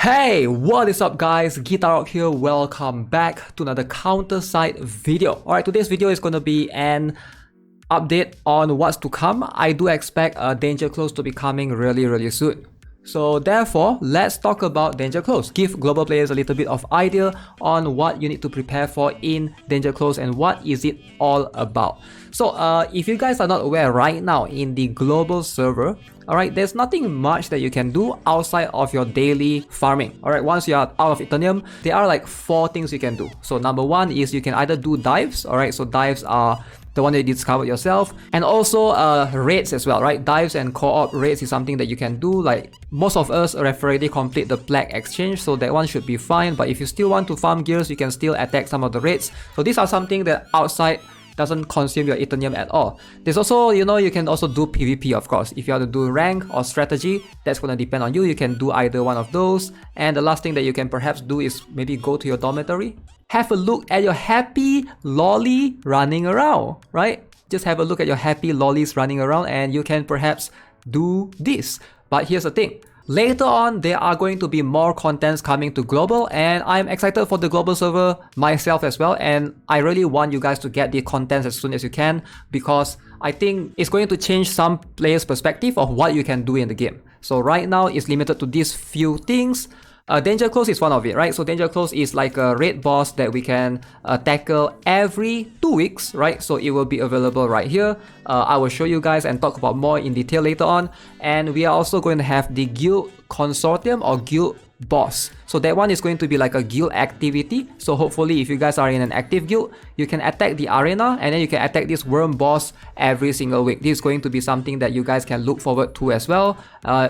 Hey, what is up guys? GuitarRock here. Welcome back to another counter side video. Alright, today's video is going to be an update on what's to come. I do expect Danger Close to be coming really soon. So therefore, let's talk about Danger Close. Give global players a little bit of idea on what you need to prepare for in Danger Close and what is it all about. So if you guys are not aware right now in the global server, alright, there's nothing much that you can do outside of your daily farming. Alright, once you are out of Eternium, there are like 4 things you can do. So number 1 is you can either do dives, alright, so dives are the one that you discovered yourself, and also raids as well, right? Dives and co-op raids is something that you can do. Like most of us have already complete the black exchange, so that one should be fine. But if you still want to farm gears, you can still attack some of the raids. So these are something that outside doesn't consume your Eternium at all. There's also, you can also do PvP, of course. If you want to do rank or strategy, that's going to depend on you. You can do either one of those. And the last thing that you can perhaps do is maybe go to your dormitory. Have a look at your happy lolly running around, right? Just have a look at your happy lollies running around and you can perhaps do this. But here's the thing. Later on, there are going to be more contents coming to global, and I'm excited for the global server myself as well, and I really want you guys to get the contents as soon as you can, because I think it's going to change some players' perspective of what you can do in the game. So right now, it's limited to these few things. Danger Close is one of it, right? So Danger Close is like a raid boss that we can tackle every 2 weeks, right? So it will be available right here. I will show you guys and talk about more in detail later on. And we are also going to have the guild consortium or guild boss. So that one is going to be like a guild activity. So hopefully if you guys are in an active guild, you can attack the arena and then you can attack this worm boss every single week. This is going to be something that you guys can look forward to as well.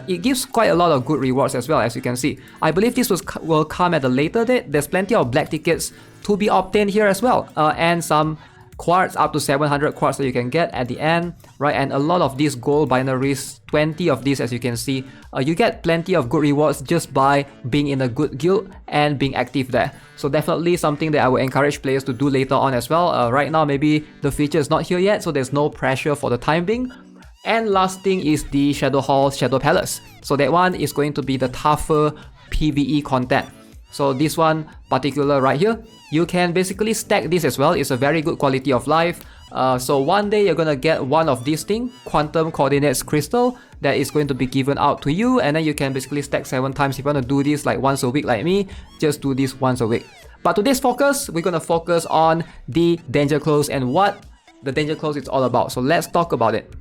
It gives quite a lot of good rewards as well, as you can see. I believe this will come at a later date. There's plenty of black tickets to be obtained here as well, and some quartz, up to 700 quartz that you can get at the end, right? And a lot of these gold binaries, 20 of these, as you can see. You get plenty of good rewards just by being in a good guild and being active there. So definitely something that I will encourage players to do later on as well. Right now, maybe the feature is not here yet, so there's no pressure for the time being. And last thing is the Shadow Hall, Shadow Palace. So that one is going to be the tougher PvE content. So this one particular right here, you can basically stack this as well. It's a very good quality of life. So one day you're gonna get one of these things, Quantum Coordinates Crystal, that is going to be given out to you, and then you can basically stack 7 times. If you want to do this like once a week like me, just do this once a week. But today's focus, we're gonna focus on the Danger Close and what the Danger Close is all about. So let's talk about it.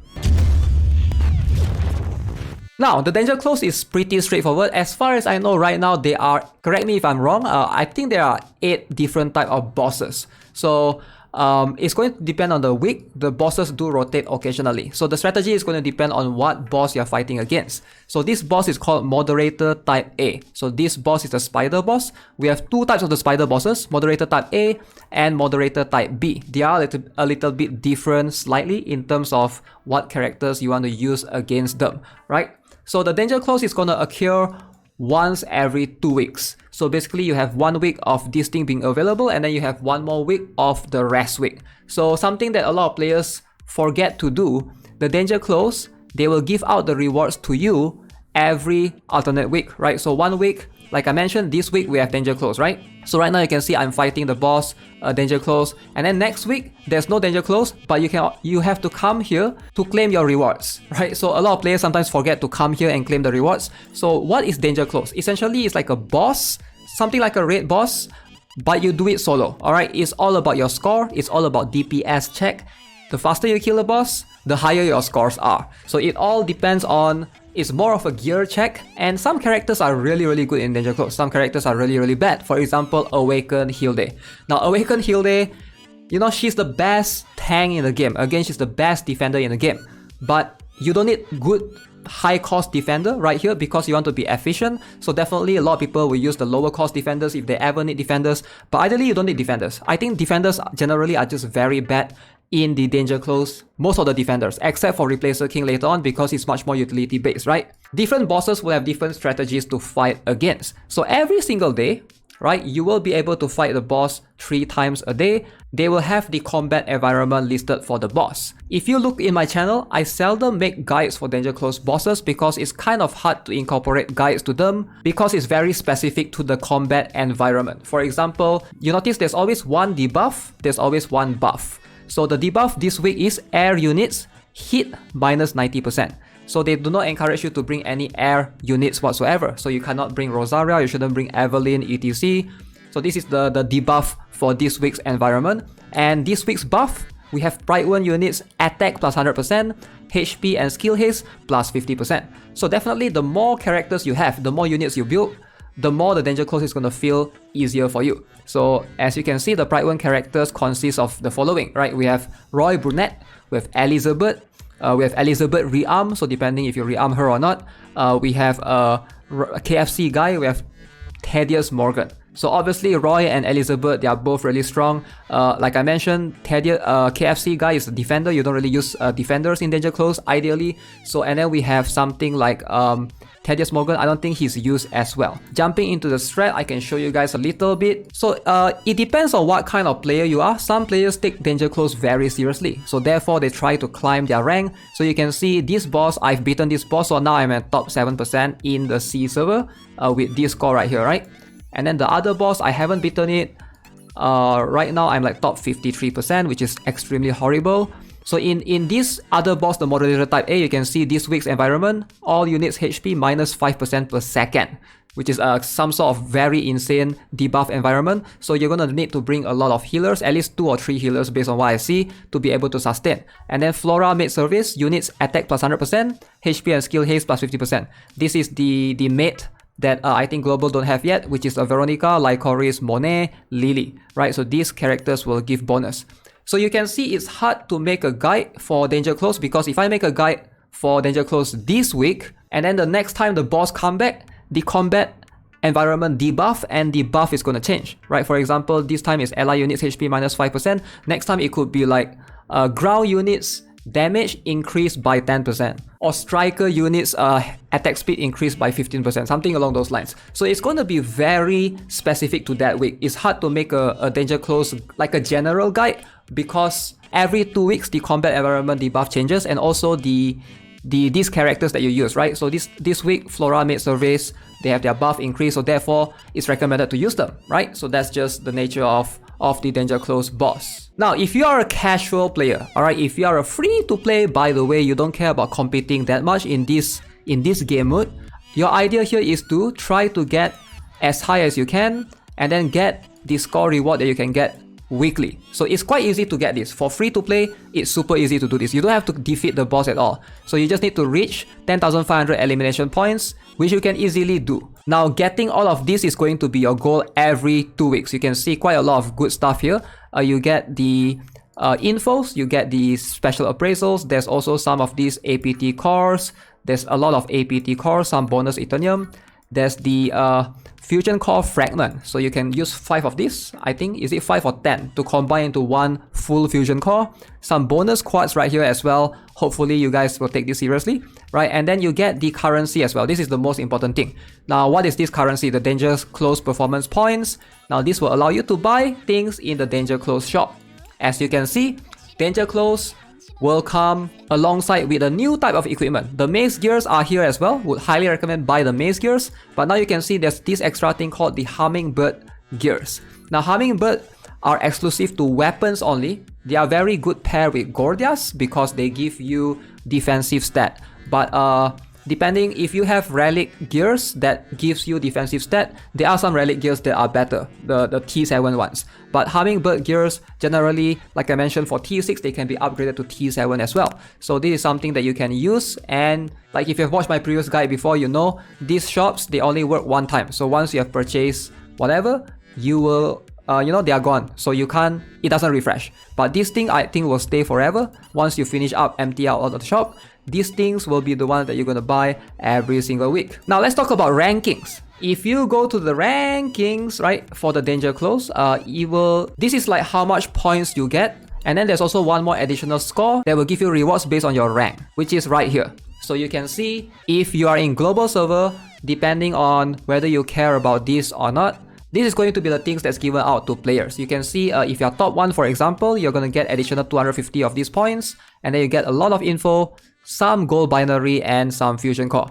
Now, the Danger Close is pretty straightforward. As far as I know right now, there are, correct me if I'm wrong, I think there are 8 different type of bosses. So it's going to depend on the week. The bosses do rotate occasionally. So the strategy is going to depend on what boss you're fighting against. So this boss is called Moderator Type A. So this boss is the Spider boss. We have 2 types of the Spider bosses, Moderator Type A and Moderator Type B. They are a little bit different slightly in terms of what characters you want to use against them, right? So the Danger Close is going to occur once every 2 weeks. So basically you have 1 week of this thing being available, and then you have 1 more week of the rest week. So something that a lot of players forget to do, the Danger Close, they will give out the rewards to you every alternate week, right? So 1 week, like I mentioned, this week we have Danger Close, right? So right now you can see I'm fighting the boss, Danger Close, and then next week there's no Danger Close, but you have to come here to claim your rewards, right? So a lot of players sometimes forget to come here and claim the rewards. So what is Danger Close? Essentially, it's like a boss, something like a raid boss, but you do it solo, alright? It's all about your score, it's all about DPS check. The faster you kill a boss, the higher your scores are. So it all depends on, it's more of a gear check, and some characters are really good in Danger Close. Some characters are really bad. For example, Awakened Hilde. Now Awakened Hilde, she's the best tank in the game. Again, she's the best defender in the game. But you don't need good high cost defender right here because you want to be efficient. So definitely a lot of people will use the lower cost defenders if they ever need defenders. But ideally you don't need defenders. I think defenders generally are just very bad in the Danger Close, most of the defenders, except for Replacer King later on because it's much more utility based, right? Different bosses will have different strategies to fight against. So every single day, right, you will be able to fight the boss 3 times a day. They will have the combat environment listed for the boss. If you look in my channel, I seldom make guides for Danger Close bosses because it's kind of hard to incorporate guides to them because it's very specific to the combat environment. For example, you notice there's always one debuff, there's always one buff. So the debuff this week is air units hit minus 90%. So they do not encourage you to bring any air units whatsoever. So you cannot bring Rosaria, you shouldn't bring Evelyn, etc. So this is the debuff for this week's environment. And this week's buff, we have Brightburn units attack plus 100%, HP and skill haste plus 50%. So definitely the more characters you have, the more units you build, the more the Danger Close is going to feel easier for you. So as you can see, the Brightburn characters consist of the following, right? We have Roy Brunette, we have Elizabeth rearm, so depending if you rearm her or not. We have a KFC guy, we have Thaddeus Morgan. So obviously Roy and Elizabeth, they are both really strong. Like I mentioned, KFC guy is a defender. You don't really use defenders in Danger Close ideally. So and then we have something like Thaddeus Morgan. I don't think he's used as well. Jumping into the strat, I can show you guys a little bit. So it depends on what kind of player you are. Some players take Danger Close very seriously, so therefore they try to climb their rank. So you can see this boss, I've beaten this boss, so now I'm at top 7% in the C server with this score right here, right? And then the other boss, I haven't beaten it. Right now I'm like top 53%, which is extremely horrible. So in this other boss, the moderator type A, you can see this week's environment, all units HP minus 5% per second, which is some sort of very insane debuff environment. So you're gonna need to bring a lot of healers, at least 2 or 3 healers based on what I see, to be able to sustain. And then Flora Maid Service, units attack plus 100%, HP and skill haste plus 50%. This is the maid that I think Global don't have yet, which is a Veronica, Lycoris, Monet, Lily, right? So these characters will give bonus. So you can see it's hard to make a guide for Danger Close, because if I make a guide for Danger Close this week, and then the next time the boss come back, the combat environment debuff and the buff is going to change, right? For example, this time is ally units HP minus 5%. Next time it could be like ground units damage increased by 10%, or striker units attack speed increased by 15%, something along those lines. So it's going to be very specific to that week. It's hard to make a Danger Close like a general guide, because every 2 weeks the combat environment debuff changes, and also these characters that you use, right? So this week Flora Maid Service, they have their buff increase, so therefore it's recommended to use them, right? So that's just the nature of the Danger Close boss. Now, if you are a casual player, alright, if you are a free to play, by the way, you don't care about competing that much in this game mode, your idea here is to try to get as high as you can and then get the score reward that you can get weekly. So it's quite easy to get this. For free to play, it's super easy to do this. You don't have to defeat the boss at all. So you just need to reach 10,500 elimination points, which you can easily do. Now, getting all of this is going to be your goal every 2 weeks. You can see quite a lot of good stuff here. You get the infos, you get the special appraisals. There's also some of these APT cores. There's a lot of APT cores, some bonus Eternium. There's the Fusion Core Fragment. So you can use 5 of these, I think, is it 5 or 10, to combine into one full Fusion Core. Some bonus quads right here as well. Hopefully you guys will take this seriously, right? And then you get the currency as well. This is the most important thing. Now, what is this currency? The Danger Close Performance Points. Now, this will allow you to buy things in the Danger Close shop. As you can see, Danger Close will come alongside with a new type of equipment. The mace gears are here as well. Would highly recommend buy the mace gears. But now you can see there's this extra thing called the Hummingbird gears. Now, Hummingbird are exclusive to weapons only. They are very good pair with Gordias because they give you defensive stat. But depending if you have relic gears that gives you defensive stat, there are some relic gears that are better, the T7 ones. But Hummingbird gears generally, like I mentioned, for T6 they can be upgraded to T7 as well. So this is something that you can use, and like if you've watched my previous guide before, you know these shops, they only work one time. So once you have purchased whatever, you will they are gone, so you can't, it doesn't refresh. But this thing I think will stay forever. Once you finish up, empty out of the shop, these things will be the ones that you're gonna buy every single week. Now let's talk about rankings. If you go to the rankings, right, for the Danger Close, this is like how much points you get, and then there's also one more additional score that will give you rewards based on your rank, which is right here. So you can see if you are in global server, depending on whether you care about this or not, This is going to be the things that's given out to players. You can see if you're top 1, for example, you're going to get additional 250 of these points, and then you get a lot of info, some gold binary, and some fusion core.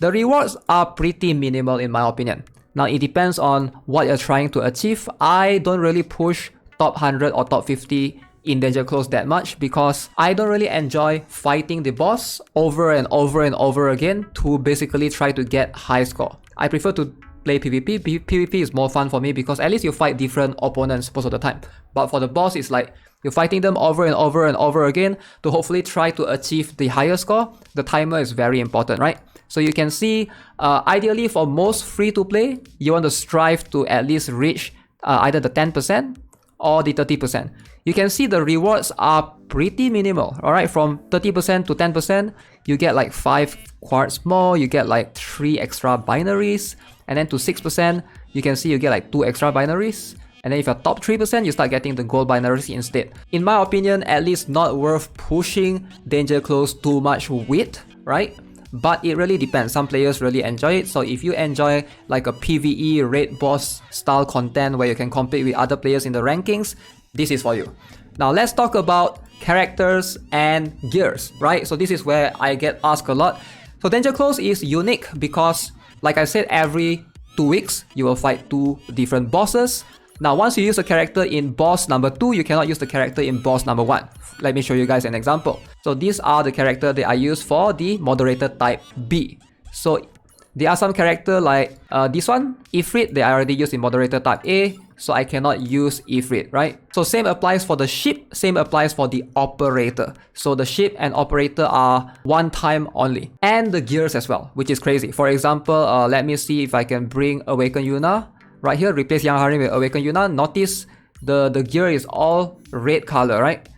The rewards are pretty minimal in my opinion. Now it depends on what you're trying to achieve. I don't really push top 100 or top 50 in Danger Close that much because I don't really enjoy fighting the boss over and over and over again to basically try to get high score. I prefer to play PvP. PvP is more fun for me because at least you fight different opponents most of the time. But for the boss, it's like you're fighting them over and over and over again to hopefully try to achieve the higher score. The timer is very important, right? So you can see, ideally for most free-to-play, you want to strive to at least reach either the 10% or the 30%. You can see the rewards are pretty minimal, alright? From 30% to 10%, you get like 5 quartz more, you get like 3 extra binaries, and then to 6%, you can see you get like 2 extra binaries. And then if you're top 3%, you start getting the gold binaries instead. In my opinion, at least not worth pushing Danger Close too much with, right? But it really depends. Some players really enjoy it. So if you enjoy like a PvE raid boss style content where you can compete with other players in the rankings, this is for you. Now let's talk about characters and gears, right? So this is where I get asked a lot. So Danger Close is unique because, like I said, every 2 weeks you will fight 2 different bosses. Now once you use a character in boss number 2, you cannot use the character in boss number 1. Let me show you guys an example. So these are the characters that I use for the moderator type B. So there are some characters like this one, Ifrit, they are already used in moderator type A, so I cannot use Ifrit, right? So same applies for the ship, same applies for the operator. So the ship and operator are one time only. And the gears as well, which is crazy. For example, let me see if I can bring Awaken Yuna. Right here, replace Yang Harim with Awaken Yuna. Notice the gear is all red color, right?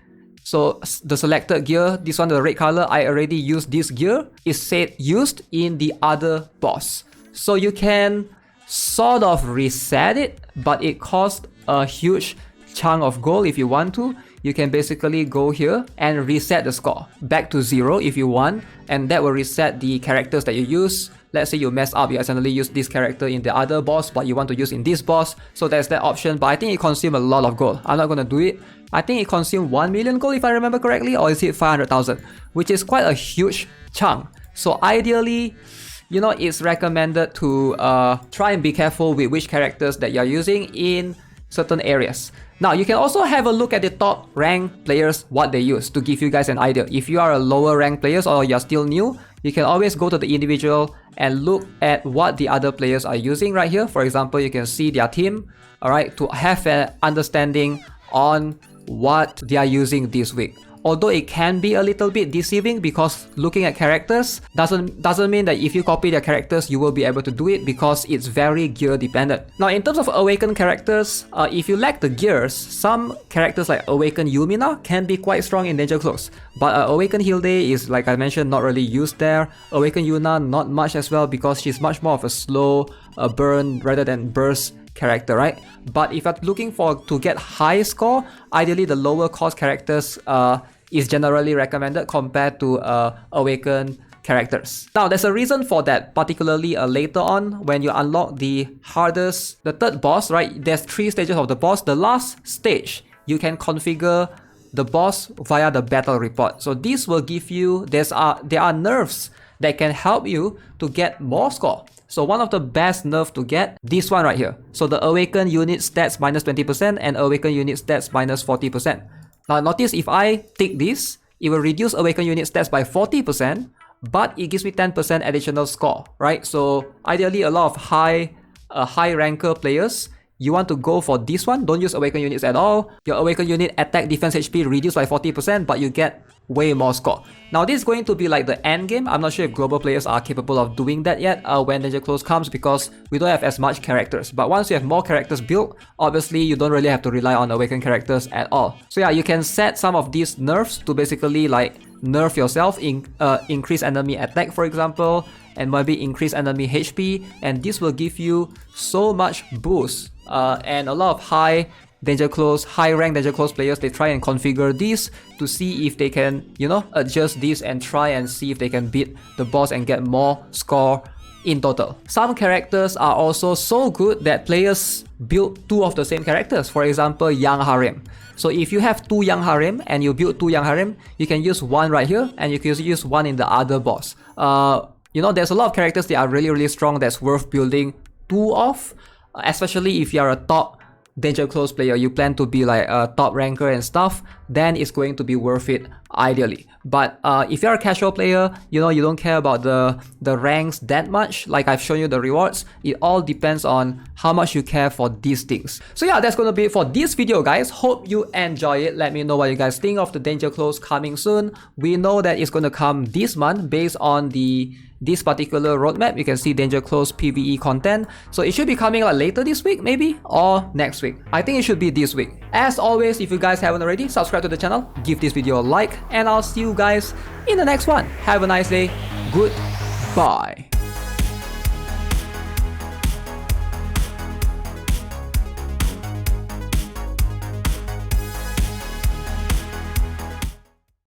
So the selected gear, this one, the red color, I already used this gear. It said used in the other boss. So you can sort of reset it, but it costs a huge chunk of gold if you want to. You can basically go here and reset the score back to 0 if you want, and that will reset the characters that you use. Let's say you mess up, you accidentally use this character in the other boss, but you want to use in this boss, so there's that option. But I think it consumes a lot of gold. I'm not going to do it. I think it consumes 1 million gold if I remember correctly, or is it 500,000, which is quite a huge chunk. So ideally, you know, it's recommended to try and be careful with which characters that you're using in certain areas. Now, you can also have a look at the top rank players, what they use, to give you guys an idea. If you are a lower rank players or you're still new, you can always go to the individual and look at what the other players are using right here. For example, you can see their team, alright, to have an understanding on what they are using this week. Although it can be a little bit deceiving because looking at characters doesn't mean that if you copy their characters you will be able to do it, because it's very gear dependent. Now in terms of awakened characters, if you lack the gears, some characters like Awakened Yumina can be quite strong in Danger Close. But Awakened Hilde is, like I mentioned, not really used there. Awakened Yuna not much as well because she's much more of a slow burn rather than burst character, right? But if you're looking to get high score, ideally the lower cost characters is generally recommended compared to awakened characters. Now there's a reason for that, particularly later on when you unlock the third boss, right? There's 3 stages of the boss. The last stage, you can configure the boss via the battle report. So this will give you, there are nerfs that can help you to get more score. So one of the best nerfs to get, this one right here. So the Awaken unit stats minus 20% and Awaken unit stats minus 40%. Now notice if I take this, it will reduce Awaken unit stats by 40%, but it gives me 10% additional score, right? So ideally a lot of high ranker players, you want to go for this one. Don't use Awaken units at all. Your Awaken unit attack, defense, HP reduced by 40%, but you get way more score. Now this is going to be like the end game. I'm not sure if global players are capable of doing that yet when Danger Close comes, because we don't have as much characters. But once you have more characters built, obviously you don't really have to rely on Awakened characters at all. So yeah, you can set some of these nerfs to basically like nerf yourself, increase enemy attack for example, and maybe increase enemy HP, and this will give you so much boost. And a lot of high rank Danger Close players, they try and configure this to see if they can, you know, adjust this and try and see if they can beat the boss and get more score in total. Some characters are also so good that players build 2 of the same characters. For example, Young Harem. So if you have 2 Young Harem and you build 2 Young Harem, you can use 1 right here and you can use 1 in the other boss. You know, there's a lot of characters that are really strong that's worth building 2 of, especially if you're a top Danger Close player, you plan to be like a top ranker and stuff, then it's going to be worth it ideally. But if you're a casual player, you know, you don't care about the ranks that much, like I've shown you the rewards, it all depends on how much you care for these things. So yeah, that's gonna be it for this video, guys. Hope you enjoy it. Let me know what you guys think of the Danger Close coming soon. We know that it's gonna come this month based on this particular roadmap. You can see Danger Close PvE content. So it should be coming like later this week maybe, or next week. I think it should be this week. As always, if you guys haven't already, subscribe to the channel, give this video a like, and I'll see you guys in the next one. Have a nice day. Goodbye.